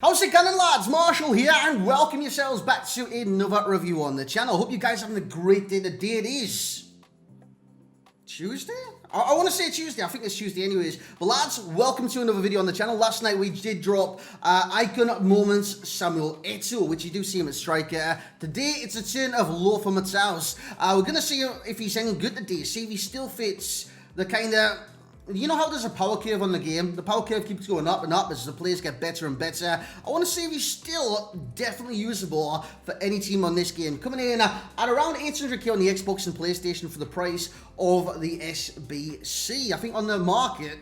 How's it going, lads? Marshall here, and welcome yourselves back to another review on the channel. Hope you guys are having a great day. Today it is Tuesday? I want to say Tuesday. I think it's Tuesday anyways. But lads, welcome to another video on the channel. Last night we did drop Icon Moments Samuel Eto'o, which you do see him at striker. Today it's a turn of Lothar Matthaus. We're going to see if he's any good today. See if he still fits the kind of... You know how there's a power curve on the game? The power curve keeps going up and up as the players get better and better. I want to see if he's still definitely usable for any team on this game. Coming in at around 800k on the Xbox and PlayStation for the price of the SBC. I think on the market,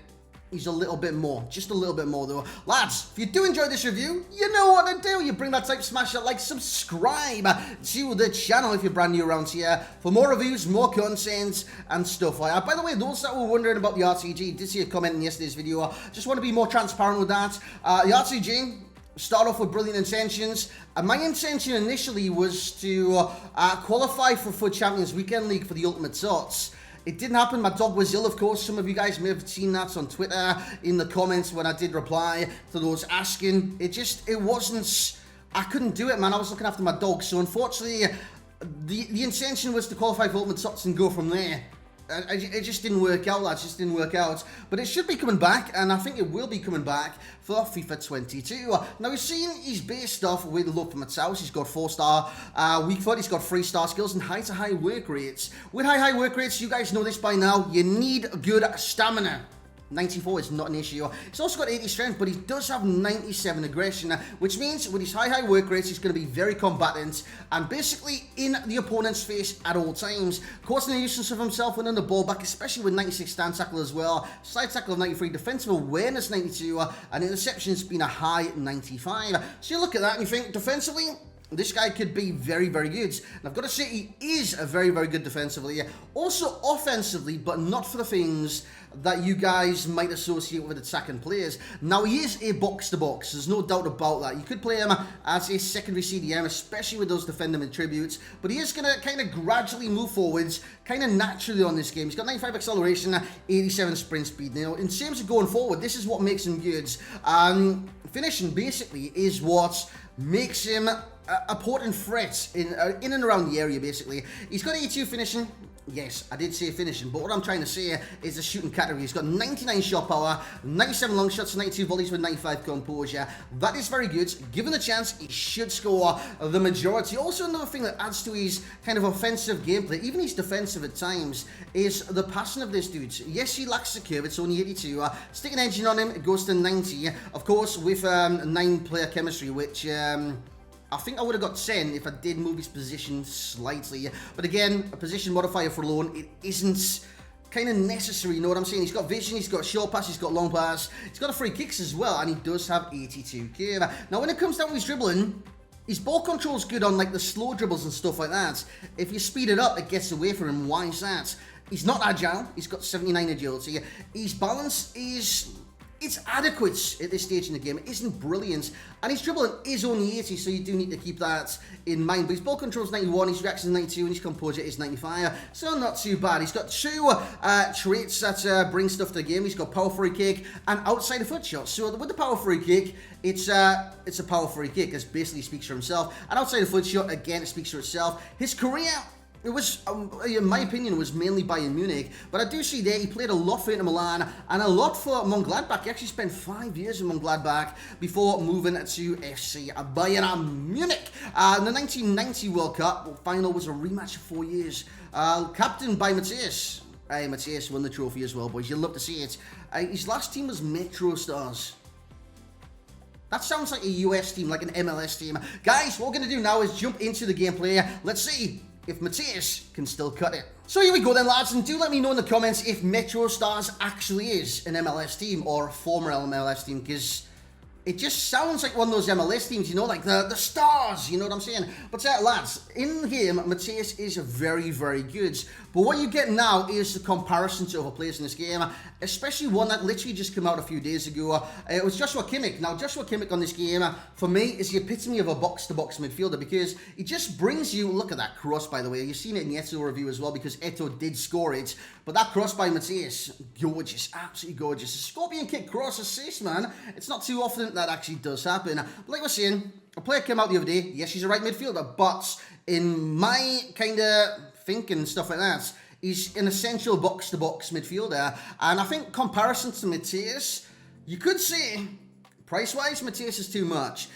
he's a little bit more. Just a little bit more though. Lads, if you do enjoy this review, you know what to do. You bring that type, smash that like, subscribe to the channel if you're brand new around here for more reviews, more content and stuff like that. By the way, those that were wondering about the RTG, did see a comment in yesterday's video. Just want to be more transparent with that. The RTG, start off with brilliant intentions. My intention initially was to qualify for Champions Weekend League for the Ultimate Tots. It didn't happen. My dog was ill, of course. Some of you guys may have seen that on Twitter in the comments when I did reply to those asking. It wasn't, I couldn't do it, man. I was looking after my dog. So unfortunately, the intention was to qualify for Ultimate Tots and go from there. It just didn't work out, lads. It just didn't work out. But it should be coming back, and I think it will be coming back for FIFA 22. Now, we've seen he's based off with Lothar Matthaus. He's got 4-star weak foot. He's got 3-star skills and high-to-high work rates. With high work rates, you guys know this by now, you need good stamina. 94 is not an issue. He's also got 80 strength, but he does have 97 aggression, which means with his high work rates, he's going to be very combatant and basically in the opponent's face at all times, causing a nuisance of himself winning the ball back, especially with 96 stand tackle as well, slide tackle of 93, defensive awareness 92, and interceptions being a high 95. So you look at that and you think defensively, this guy could be very, very good. And I've got to say, he is a very, very good defensively. Also offensively, but not for the things that you guys might associate with attacking players. Now, he is a box-to-box. There's no doubt about that. You could play him as a secondary CDM, especially with those defender attributes. But he is going to kind of gradually move forwards, kind of naturally on this game. He's got 95 acceleration, 87 sprint speed. Now, in terms of going forward, this is what makes him good. Finishing, basically, is what makes him a potent threat in and around the area, basically. He's got 82 finishing. Yes, I did say finishing, but what I'm trying to say is the shooting category. He's got 99 shot power, 97 long shots, 92 volleys with 95 composure. That is very good. Given the chance, he should score the majority. Also, another thing that adds to his kind of offensive gameplay, even his defensive at times, is the passing of this dude. Yes, he lacks the curve. It's only 82. Stick an engine on him, it goes to 90. Of course, with 9-player chemistry, which... I think I would have got 10 if I did move his position slightly. But again, a position modifier for alone, it isn't kind of necessary, you know what I'm saying? He's got vision, he's got short pass, he's got long pass, he's got a free kicks as well, and he does have 82 curve. Now, when it comes down to his dribbling, his ball control's good on like the slow dribbles and stuff like that. If you speed it up, it gets away from him. Why is that? He's not agile, he's got 79 agility. His balance is... It's adequate at this stage in the game. It isn't brilliant. And his dribbling is only 80, so you do need to keep that in mind. But his ball control is 91, his reaction is 92, and his composure is 95. So not too bad. He's got 2 traits that bring stuff to the game. He's got power free kick and outside of foot shot. So with the power free kick, it's a power free kick, as basically speaks for himself. And outside of foot shot, again, it speaks for itself. His career... It was, in my opinion, it was mainly Bayern Munich. But I do see there he played a lot for Inter Milan and a lot for Mönchengladbach. He actually spent 5 years in Mönchengladbach before moving to FC Bayern Munich. The 1990 World Cup final was a rematch of 4 years. Captained by Matthaus. Matthaus won the trophy as well, boys. You'll love to see it. His last team was Metro Stars. That sounds like a US team, like an MLS team. Guys, what we're going to do now is jump into the gameplay. Let's see if Matthaus can still cut it. So here we go then, lads, and do let me know in the comments if Metro Stars actually is an MLS team or a former MLS team, because it just sounds like one of those MLS teams, you know, like the Stars, you know what I'm saying? But lads, in game, Matthaus is very, very good. But what you get now is the comparison to other players in this game, especially one that literally just came out a few days ago. It was Joshua Kimmich. Now, Joshua Kimmich on this game, for me, is the epitome of a box-to-box midfielder because he just brings you... Look at that cross, by the way. You've seen it in the Eto'o review as well because Eto'o did score it. But that cross by Matthaus, gorgeous, absolutely gorgeous. A scorpion kick cross assist, man. It's not too often that actually does happen. But like I was saying, a player came out the other day. Yes, he's a right midfielder, but in my kind of thinking and stuff like that, he's an essential box-to-box midfielder. And I think comparisons to Matthaus, you could say, price-wise, Matthaus is too much.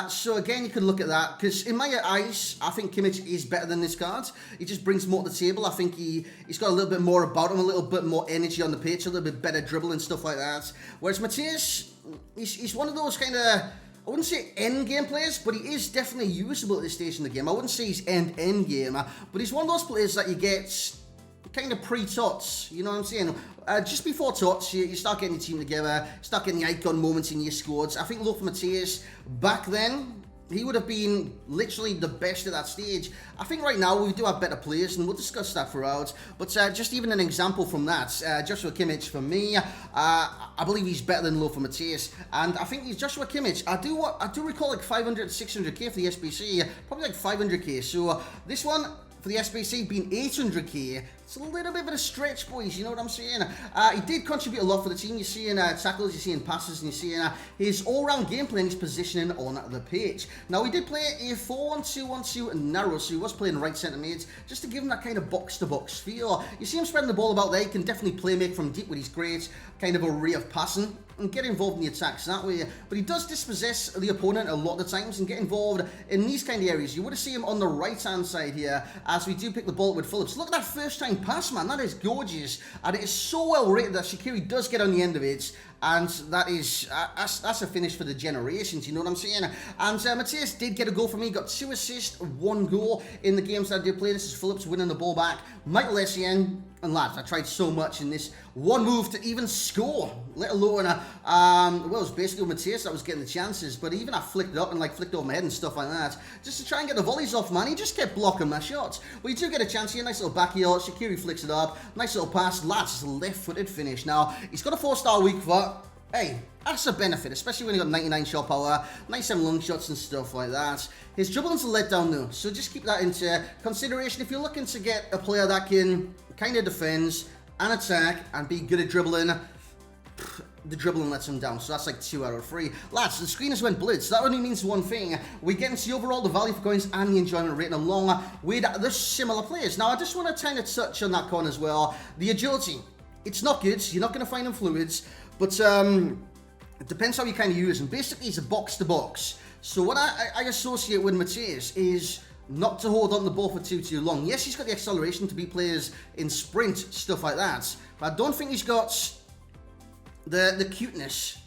So again, you could look at that, because in my eyes, I think Kimmich is better than this card. He just brings more to the table. I think he's got a little bit more about him, a little bit more energy on the pitch, a little bit better dribble and stuff like that. Whereas Matthaus, he's one of those kind of, I wouldn't say end game players, but he is definitely usable at this stage in the game. I wouldn't say he's end game, but he's one of those players that you get kind of pre-tots, you know what I'm saying? Just before tots, you start getting your team together, start getting the icon moments in your squads. I think Lothar Matthaus, back then, he would have been literally the best at that stage. I think right now we do have better players, and we'll discuss that throughout. But just even an example from that, Joshua Kimmich, for me, I believe he's better than Lothar Matthaus. And I think he's Joshua Kimmich. I do recall like 500, 600k for the SBC, probably like 500k. So this one, for the SBC being 800k, it's a little bit of a stretch, boys, you know what I'm saying? He did contribute a lot for the team. You're seeing tackles, you're seeing passes, and you're seeing his all-round gameplay and his positioning on the pitch. Now, he did play a 4-1-2-1-2 narrow, so he was playing right centre mid, just to give him that kind of box-to-box feel. You see him spreading the ball about there. He can definitely play make from deep with his great kind of array of passing and get involved in the attacks that way. But he does dispossess the opponent a lot of the times and get involved in these kind of areas. You would have seen him on the right-hand side here as we do pick the ball up with Phillips. Look at that first-time pass, man. That is gorgeous. And it is so well rated that Shaqiri does get on the end of it. And that is, that's a finish for the generations, you know what I'm saying? And Matthaus did get a goal for me. Got 2 assists, 1 goal in the games that I did play. This is Phillips winning the ball back. Michael Essien. And lads, I tried so much in this one move to even score, let alone, well, it was basically Matthaus that was getting the chances, but even I flicked it up and like flicked over my head and stuff like that, just to try and get the volleys off, man. He just kept blocking my shots. But you do get a chance here, nice little back heel, Shaqiri flicks it up, nice little pass, lads, it's a left-footed finish. Now, he's got a 4-star weak foot. Hey, that's a benefit, especially when you got 99 shot power, nice and long shots and stuff like that. His dribbling's a letdown though, so just keep that into consideration if you're looking to get a player that can kind of defends and attack and be good at dribbling. The dribbling lets him down, so that's like 2 out of 3. Lads, the screen has went blitz. That only means one thing. We get into the overall, the value for coins and the enjoyment rating along with the similar players. Now, I just want to kind of touch on that con as well. The agility. It's not good. You're not going to find in fluids, but it depends how you kind of use them. Basically, it's a box-to-box. So what I associate with Matthaus is not to hold on the ball for too long. Yes, he's got the acceleration to beat players in sprint, stuff like that. But I don't think he's got the cuteness.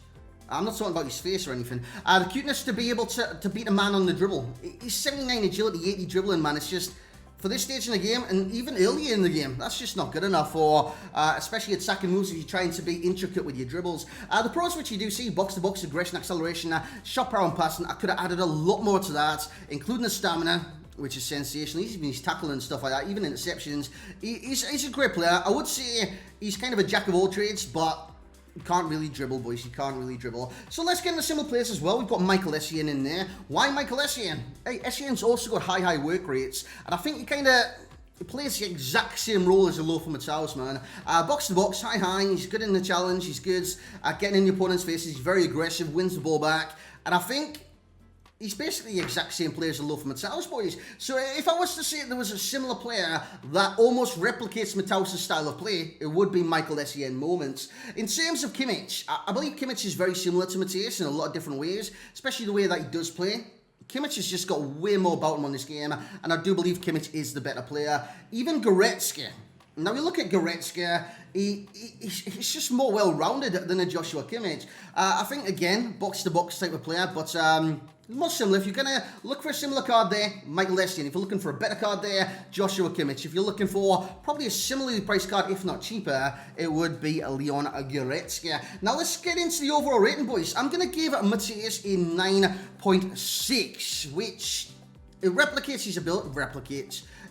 I'm not talking about his face or anything. The cuteness to be able to beat a man on the dribble. He's 79 agility, 80 dribbling, man. It's just, for this stage in the game, and even earlier in the game, that's just not good enough for, especially attacking moves if you're trying to be intricate with your dribbles. The pros which you do see, box-to-box, aggression, acceleration, shot power and passing, I could have added a lot more to that, including the stamina, which is sensational. Even his tackling and stuff like that, even interceptions. He's a great player. I would say he's kind of a jack of all trades, but you can't really dribble, boys. You can't really dribble. So let's get into similar players as well. We've got Michael Essien in there. Why Michael Essien? Hey, Essien's also got high work rates, and I think he kind of plays the exact same role as a Lothar Matthaus, man. Box to box, high. He's good in the challenge. He's good at getting in the opponent's faces. He's very aggressive, wins the ball back, and I think he's basically the exact same player as Lothar Matthaus, boys. So if I was to say there was a similar player that almost replicates Matthaus' style of play, it would be Michael Essien moments. In terms of Kimmich, I believe Kimmich is very similar to Matthaus in a lot of different ways, especially the way that he does play. Kimmich has just got way more about him on this game, and I do believe Kimmich is the better player. Even Goretzka. Now, we look at Goretzka, he's just more well-rounded than a Joshua Kimmich. I think, again, box-to-box type of player, but more similar. If you're going to look for a similar card there, Michael Essien. If you're looking for a better card there, Joshua Kimmich. If you're looking for probably a similarly priced card, if not cheaper, it would be Leon Goretzka. Now, let's get into the overall rating, boys. I'm going to give Matthaus a 9.6, which it replicates his ability.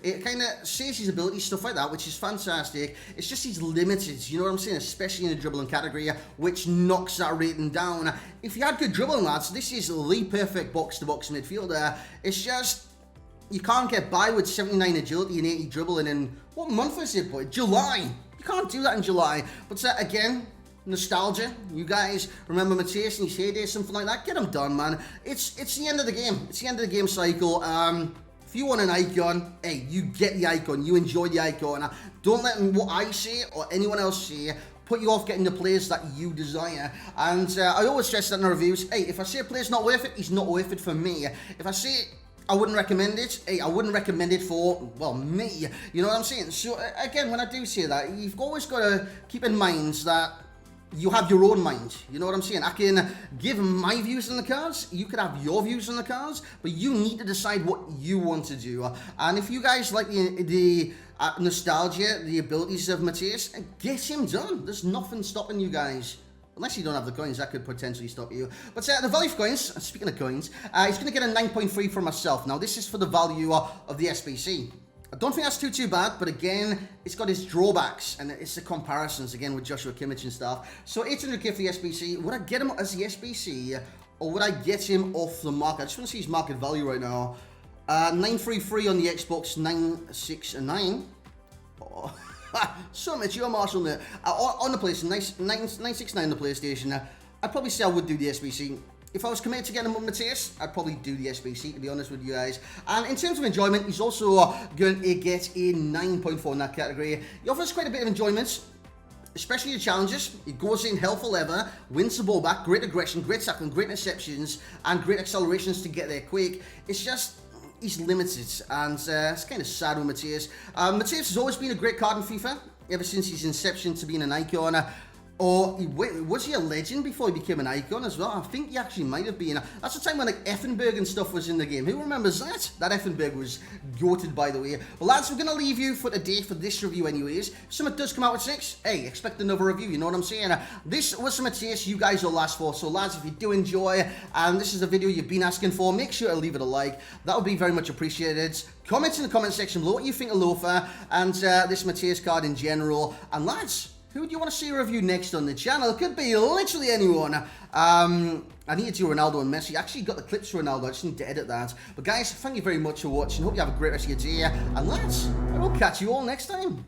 It kind of says his ability, stuff like that, which is fantastic. It's just he's limited, you know what I'm saying? Especially in the dribbling category, which knocks that rating down. If you had good dribbling, lads, this is the perfect box-to-box midfielder. It's just, you can't get by with 79 agility and 80 dribbling in, what month is it, boy? July. You can't do that in July. But again, nostalgia. You guys remember Matthaus in his heyday, something like that? Get him done, man. It's the end of the game. It's the end of the game cycle. If you want an icon, hey, you get the icon. You enjoy the icon. Don't let what I say or anyone else say put you off getting the players that you desire. And I always stress that in the reviews. Hey, if I say a player's not worth it, he's not worth it for me. If I say I wouldn't recommend it, hey, I wouldn't recommend it for, well, me. You know what I'm saying? So, again, when I do say that, you've always got to keep in mind that you have your own mind. You know what I'm saying? I can give my views on the cards. You could have your views on the cards, but you need to decide what you want to do. And if you guys like the nostalgia, the abilities of Matthaus, get him done. There's nothing stopping you guys. Unless you don't have the coins, that could potentially stop you. But the value of coins, speaking of coins, he's going to get a 9.3 for myself. Now, this is for the value of the SBC. I don't think that's too bad, but again, it's got its drawbacks, and it's the comparisons, again, with Joshua Kimmich and stuff. So 800k for the SBC. Would I get him as the SBC, or would I get him off the market? I just want to see his market value right now. 933 on the Xbox, 969. Oh. So mature, Marshall. On the PlayStation, 969 on the PlayStation. I'd probably say I would do the SBC. If I was committed to getting him with Matthaus, I'd probably do the SBC, to be honest with you guys. And in terms of enjoyment, he's also going to get a 9.4 in that category. He offers quite a bit of enjoyment, especially the challenges. He goes in hell for leather, wins the ball back, great aggression, great tackling, great interceptions, and great accelerations to get there quick. It's just, he's limited, and it's kind of sad with Matthaus. Matthaus has always been a great card in FIFA, ever since his inception to being an icon. Or, was he a legend before he became an icon as well? I think he actually might have been. That's the time when like Effenberg and stuff was in the game. Who remembers that? That Effenberg was goated, by the way. Well, lads, we're going to leave you for today for this review anyways. If something does come out with 6, hey, expect another review, you know what I'm saying? This was some Matthaus you guys will last for. So, lads, if you do enjoy, and this is a video you've been asking for, make sure to leave it a like. That would be very much appreciated. Comment in the comment section below what you think of Loafer and this Matthaus card in general. And, lads, who do you want to see a review next on the channel? It could be literally anyone. I need to do Ronaldo and Messi. I actually got the clips for Ronaldo. I just need to edit that. But guys, thank you very much for watching. Hope you have a great rest of your day. And lads, I will catch you all next time.